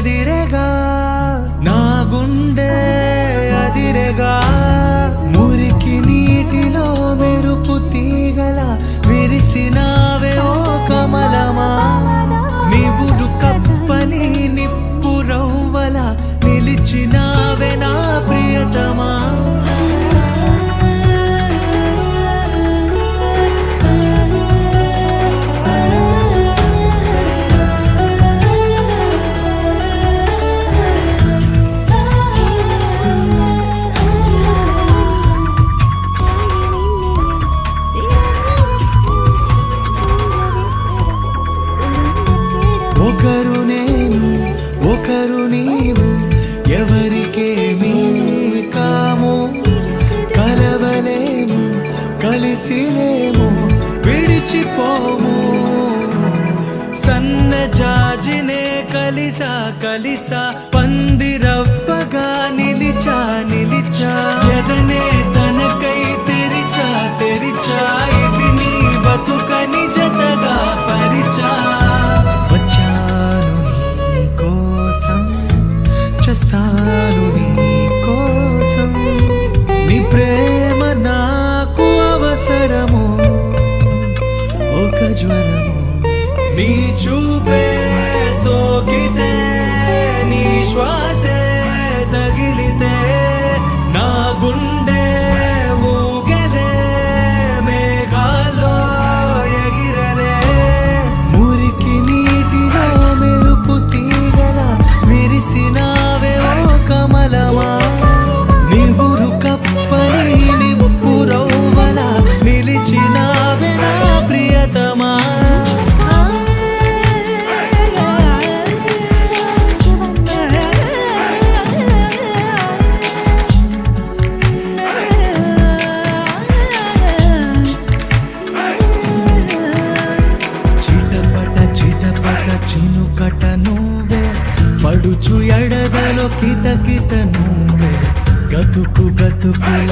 చెదిరెగా నా గుండె అదిరెగా మురికి నీటిలో మెరుపు తీగల విరిసినావే ఓ కమలమా నీవురు కప్పని నిప్పు రవ్వల నిలిచినావే నా ప్రియతమా ఒకరు నేను ఒకరు నీవు ఎవరికేమీ కాము కలవలేము కలిసిలేము విడిచిపోము సన్నజాజినే కలిసా కలిసా పందిరవ్వగా నిలిచా నిలిచా ఎదనే తనకై తెరిచా తెరిచా ఇది నీ బతుకని జతగా పరిచా చేస్తాను నీ కోసం నీ ప్రేమ నాకు అవసరము ఒక జ్వరము నీ చూపే సోకితే నీ శ్వాసే తగిలితే నా గుండె ఊగలే మేఘాల్లో ఎగిరలే మురికి నీటిలో మెరుపు తీగల విరిసిన కమలమా నీవురు కప్పని నిప్పు రవ్వల నిలిచినావే నా ప్రియతమా చిటపట చిటపట చినుకట నువ్వే పడుచు ఎడదలో కిత కిత నువ్వే గతుకు గతుకుల